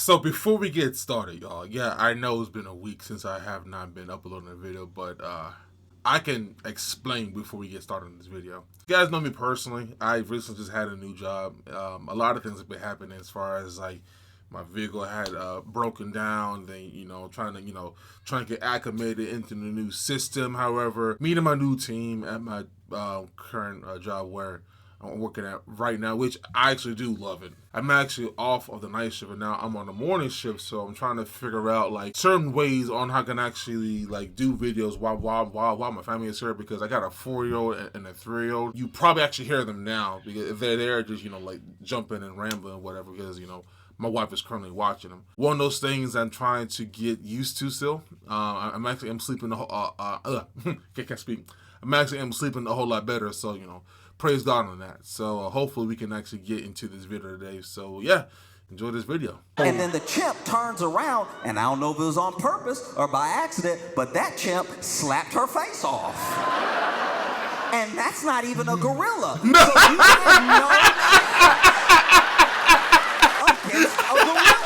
So before we get started, y'all, yeah, I know it's been a week since I have not been uploading a video, but I can explain before we get started on this video. You guys know me personally. I recently just had a new job. A lot of things have been happening as far as like my vehicle had broken down. Then trying to get acclimated into the new system. However, meeting my new team at my current job where I'm working at right now, which I actually do love it. I'm actually off of the night shift and now I'm on the morning shift, so I'm trying to figure out like certain ways on how I can actually like do videos while my family is here, because I got a 4-year-old and a 3-year-old. You probably actually hear them now because if they're there just like jumping and rambling or whatever, because my wife is currently watching them. One of those things I'm trying to get used to still. I'm sleeping the whole can't speak. I'm sleeping a whole lot better, so praise God on that. So hopefully we can actually get into this video today. So yeah, enjoy this video. And then the chimp turns around, and I don't know if it was on purpose or by accident, but that chimp slapped her face off. And that's not even a gorilla. No. So you have no against a gorilla.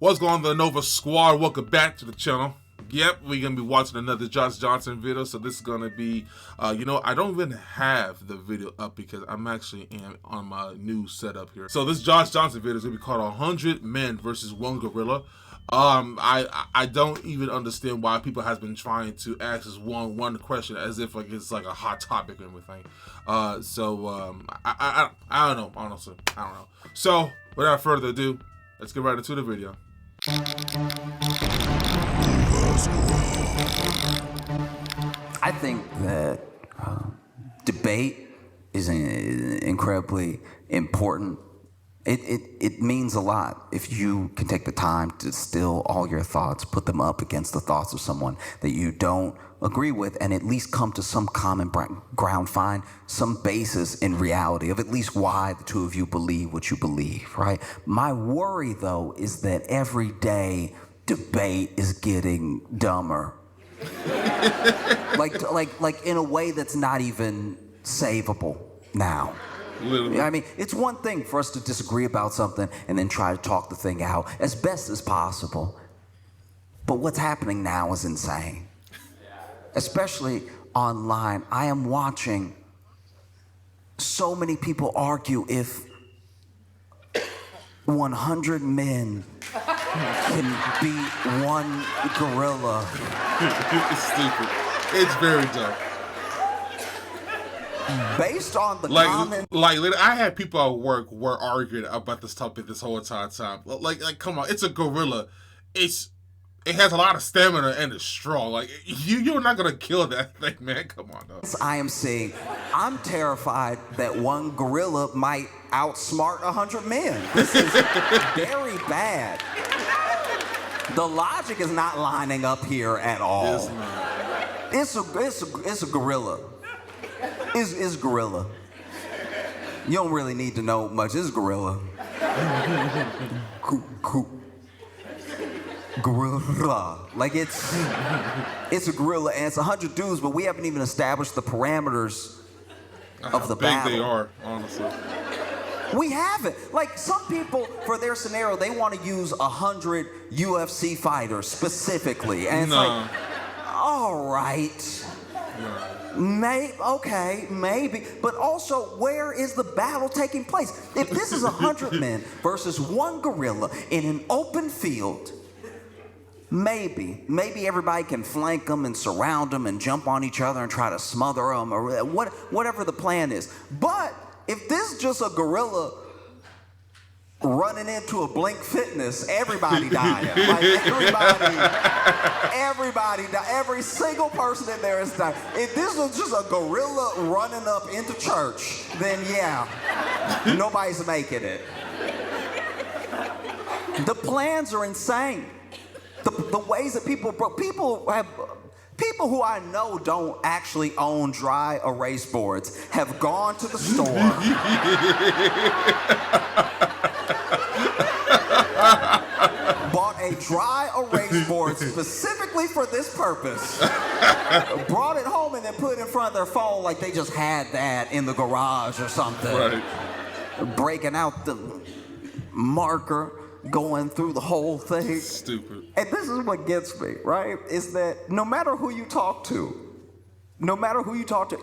What's going on, the Novasquad? Welcome back to the channel. Yep, we're going to be watching another Josh Johnson video. So this is going to be, I don't even have the video up because I'm actually on my new setup here. So this Josh Johnson video is going to be called 100 Men versus 1 Gorilla. I don't even understand why people has been trying to ask this one question as if like it's like a hot topic and everything. I don't know, honestly. I don't know. So without further ado, let's get right into the video. I think that debate is incredibly important. It means a lot if you can take the time to distill all your thoughts, put them up against the thoughts of someone that you don't agree with, and at least come to some common ground, find some basis in reality of at least why the two of you believe what you believe, right? My worry, though, is that every day debate is getting dumber. like in a way that's not even savable now. Literally. I mean, it's one thing for us to disagree about something and then try to talk the thing out as best as possible. But what's happening now is insane. Especially online. I am watching so many people argue if 100 men can beat 1 gorilla. It's stupid. It's very dumb. Based on the common... I had people at work were arguing about this topic this whole entire time. Like, come on, it's a gorilla. It has a lot of stamina and it's strong. Like, you're not gonna kill that thing, man. Come on, though. I am seeing. I'm terrified that 1 gorilla might outsmart 100 men. This is very bad. The logic is not lining up here at all. It's a gorilla. It's gorilla. You don't really need to know much. It's gorilla. Gorilla. Like it's a gorilla, and it's 100 dudes, but we haven't even established the parameters of the battle. I think they are, honestly. We haven't. Like, some people, for their scenario, they want to use 100 UFC fighters specifically. And it's like, all right. Okay, maybe. But also, where is the battle taking place? If this is 100 men versus 1 gorilla in an open field, maybe everybody can flank them and surround them and jump on each other and try to smother them or whatever the plan is. But if this is just a gorilla running into a Blink Fitness, everybody dying. Like everybody die. Every single person in there is dying. If this was just a gorilla running up into church, then yeah, nobody's making it. The plans are insane. The ways that people who I know don't actually own dry erase boards have gone to the store. Bought a dry erase board specifically for this purpose. Brought it home and then put it in front of their phone like they just had that in the garage or something. Right. Breaking out marker going through the whole thing. Stupid. And this is what gets me, right? Is that no matter who you talk to,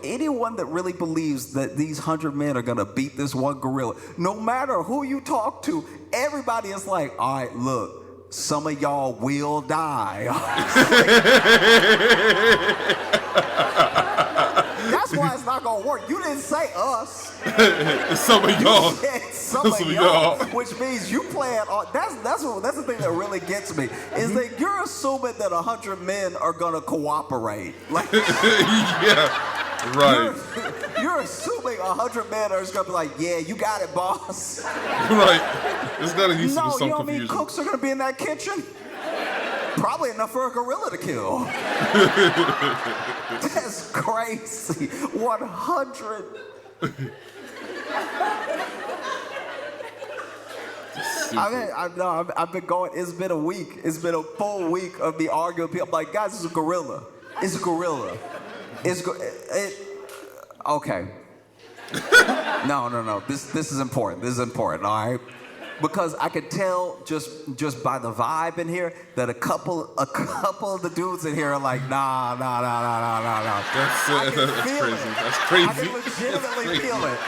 anyone that really believes that these 100 men are gonna beat this one gorilla, no matter who you talk to, everybody is like, all right, look, some of y'all will die. That's why it's not gonna work. You didn't say us. Some of y'all. You said some of y'all, which means you playing on. That's the thing that really gets me is that you're assuming that 100 men are gonna cooperate. Like, yeah, right. You're assuming 100 men are just gonna be like, yeah, you got it, boss. Right. It's gotta use some you know how confusion. many cooks are gonna be in that kitchen? Probably enough for a gorilla to kill. That's crazy. 100. I've been going. It's been a week. It's been a full week of me arguing with people. I'm like, guys, it's a gorilla. It's a gorilla. Okay. No. This is important. This is important. All right. Because I could tell just by the vibe in here that a couple of the dudes in here are like, nah. That's crazy. That's crazy. I can legitimately feel it.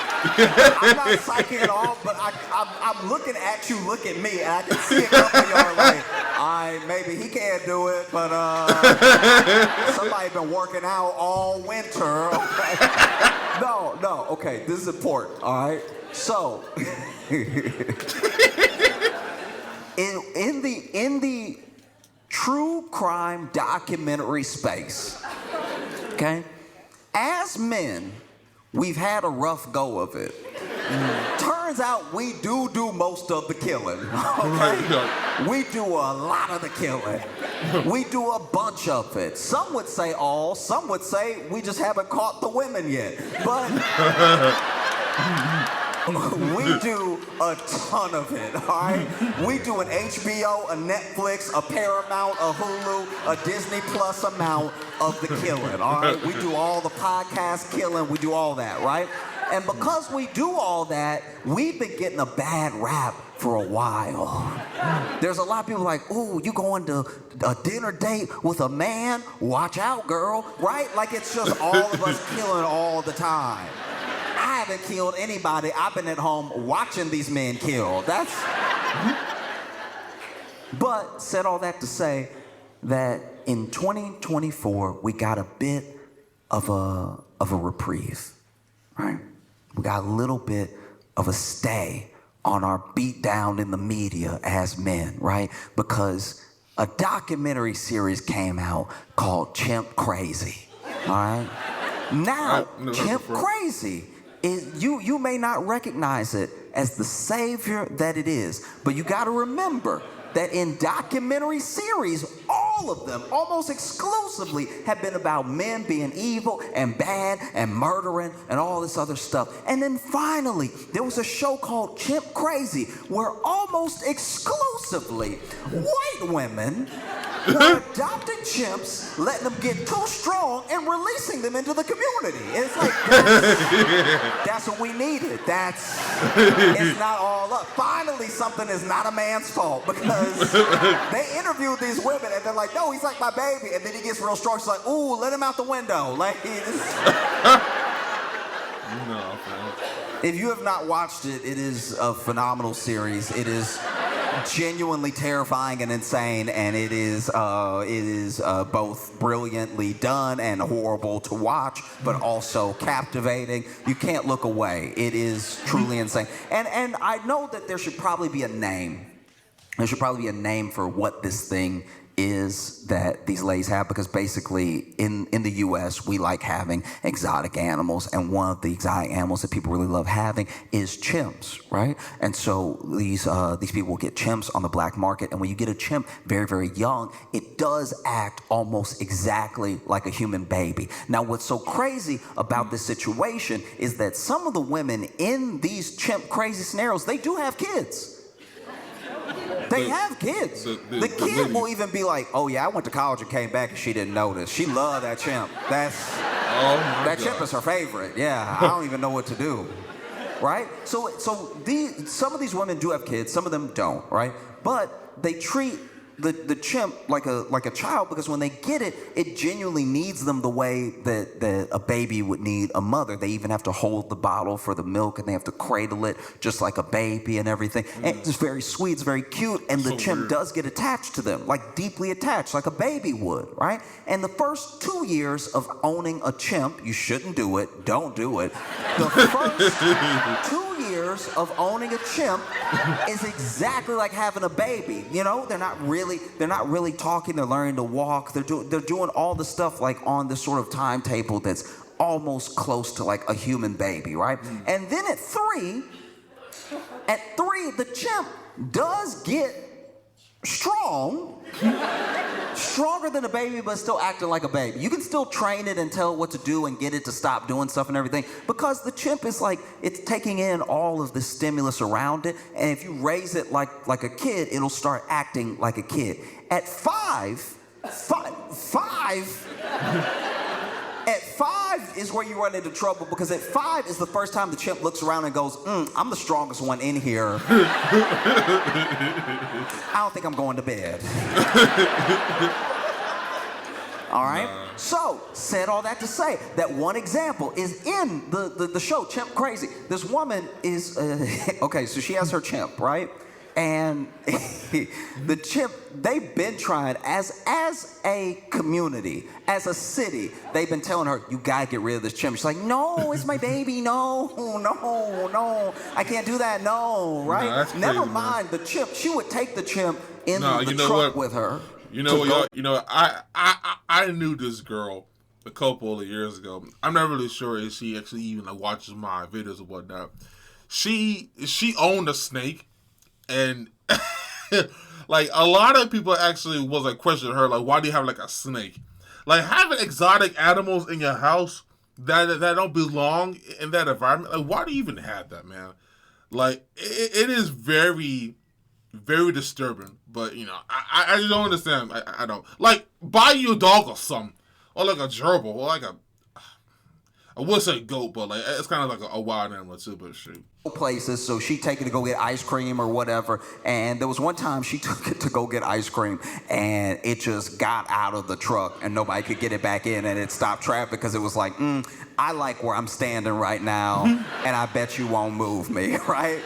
I'm not psychic at all, but I'm looking at you, look at me, and I can see a couple of y'all like, maybe he can't do it, but somebody been working out all winter. No, okay, this is important, all right? So, in the true crime documentary space, okay, as men, we've had a rough go of it. Turns out we do most of the killing, okay? We do a lot of the killing. We do a bunch of it. Some would say all, some would say we just haven't caught the women yet. But we do a ton of it, all right? We do an HBO, a Netflix, a Paramount, a Hulu, a Disney Plus amount of the killing, all right? We do all the podcast killing, we do all that, right? And because we do all that, we've been getting a bad rap for a while. There's a lot of people like, ooh, you going to a dinner date with a man? Watch out, girl, right? Like it's just all of us killing all the time. I haven't killed anybody. I've been at home watching these men kill. But said all that to say that in 2024 we got a bit of a reprieve, right? We got a little bit of a stay on our beat down in the media as men, right? Because a documentary series came out called Chimp Crazy, all right? Now, Chimp Crazy is, you may not recognize it as the savior that it is, but you gotta remember that in documentary series, all of them, almost exclusively, have been about men being evil and bad and murdering and all this other stuff. And then finally, there was a show called Chimp Crazy, where almost exclusively white women were adopting chimps, letting them get too strong, and releasing them into the community. It's like, that's what we needed. It's not all up. Finally, something is not a man's fault, because they interviewed these women, and they're like, no, he's like my baby. And then he gets real strong. She's like, ooh, let him out the window. Like, No, if you have not watched it, it is a phenomenal series. It is genuinely terrifying and insane, and it is both brilliantly done and horrible to watch, but also captivating. You can't look away. It is truly insane. And I know that there should probably be a name. There should probably be a name for what this thing is that these ladies have, because basically in the US we like having exotic animals, and one of the exotic animals that people really love having is chimps, right? And so these people will get chimps on the black market, and when you get a chimp very, very young, it does act almost exactly like a human baby. Now what's so crazy about this situation is that some of the women in these Chimp Crazy scenarios, they do have kids. They have kids. The kid will even be like, oh yeah, I went to college and came back and she didn't notice. She loved that chimp. That chimp is her favorite. Yeah, I don't even know what to do. right? So some of these women do have kids, some of them don't, right? But they treat the chimp like a child, because when they get it, it genuinely needs them the way that a baby would need a mother. They even have to hold the bottle for the milk, and they have to cradle it just like a baby and everything. And it's very sweet, it's very cute, and the chimp does get attached to them, like deeply attached, like a baby would, right? And the first 2 years of owning a chimp, you shouldn't do it, don't do it. The first 2 years of owning a chimp is exactly like having a baby. You know, they're not really talking, they're learning to walk, they're doing all the stuff like on this sort of timetable that's almost close to like a human baby, right? And then at three, the chimp does get strong, stronger than a baby, but still acting like a baby. You can still train it and tell it what to do and get it to stop doing stuff and everything, because the chimp is like, it's taking in all of the stimulus around it, and if you raise it like a kid, it'll start acting like a kid. At five is where you run into trouble, because at 5 is the first time the chimp looks around and goes, I'm the strongest one in here. I don't think I'm going to bed. All right? So, said all that to say that one example is in the show, Chimp Crazy. This woman is, okay, so she has her chimp, right? And the chimp, they've been trying as a community, as a city, they've been telling her, you gotta get rid of this chimp. She's like, no, it's my baby, no, I can't do that, no, right? No, that's crazy, Never mind the chimp. She would take the chimp in the truck with her. You know what, y'all? You know, I knew this girl a couple of years ago. I'm not really sure if she actually even like, watches my videos or whatnot. She owned a snake. And like a lot of people actually was like questioning her, like, why do you have like a snake? Like, having exotic animals in your house that don't belong in that environment, like, why do you even have that, man? Like, it is very, very disturbing. But you know, I just don't understand. I don't like, buy you a dog or something, or like a gerbil, or like I would say goat, but like it's kind of like a wild animal too. But shoot. Places, so she'd take it to go get ice cream or whatever, and there was one time she took it to go get ice cream, and it just got out of the truck, and nobody could get it back in, and it stopped traffic because it was like, I like where I'm standing right now, and I bet you won't move me, right?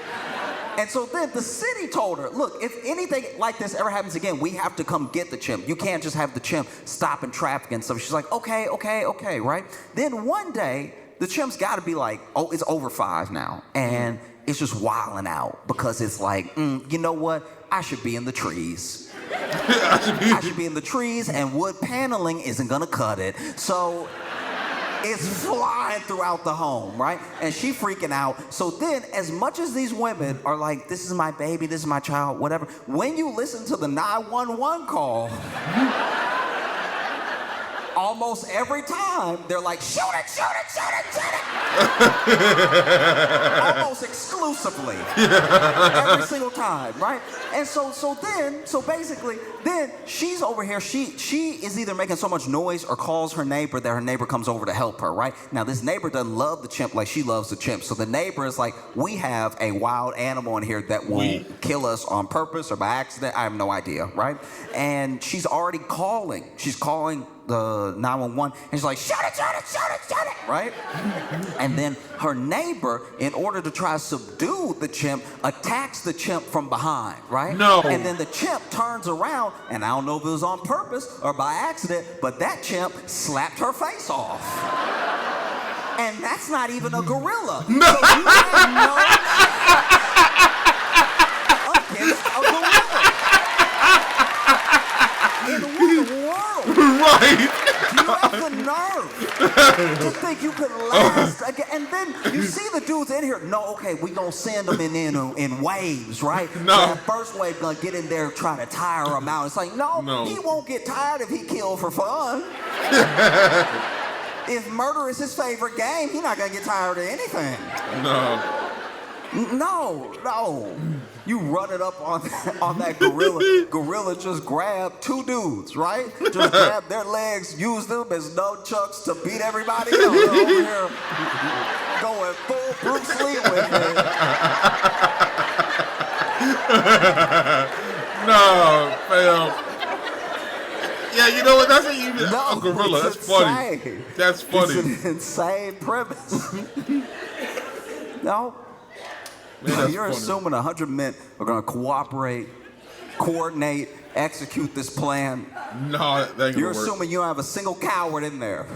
And so then the city told her, look, if anything like this ever happens again, we have to come get the chimp. You can't just have the chimp stopping traffic and stuff. She's like, okay, right? Then one day, the chimp's got to be like, oh, it's over 5 now. And it's just wilding out because it's like, you know what? I should be in the trees. I should be in the trees, and wood paneling isn't going to cut it. So it's flying throughout the home, right? And she freaking out. So then, as much as these women are like, this is my baby, this is my child, whatever, when you listen to the 911 call, almost every time, they're like, shoot it. Almost exclusively. Every single time, right? And so basically, then she's over here, she is either making so much noise or calls her neighbor that her neighbor comes over to help her, right? Now, this neighbor doesn't love the chimp like she loves the chimp. So the neighbor is like, we have a wild animal in here that will kill us on purpose or by accident. I have no idea, right? And she's already calling. She's calling the 911, and she's like, shut it, right? And then her neighbor, in order to try to subdue the chimp, attacks the chimp from behind, right? No. And then the chimp turns around, and I don't know if it was on purpose or by accident, but that chimp slapped her face off. And that's not even a gorilla. No. So you have no against a gorilla. In the world. Right. You have the nerve to think you could last again. And then you see the dudes in here. No, okay, we gonna send them in waves, right? No. So that first wave gonna get in there trying to tire him out. It's like, no, he won't get tired if he killed for fun. If murder is his favorite game, he's not gonna get tired of anything. No. You run it up on that gorilla. Gorilla just grabbed 2 dudes, right? Just grab their legs, use them as nunchucks to beat everybody else over here. going full Bruce Lee with it. No, fam. Yeah, you know what? That's even a gorilla. That's funny. Insane. That's funny. It's an insane premise. No. Man, You're funny. assuming 100 men are going to cooperate, coordinate, execute this plan. No, that ain't gonna You're work. assuming you don't have a single coward in there.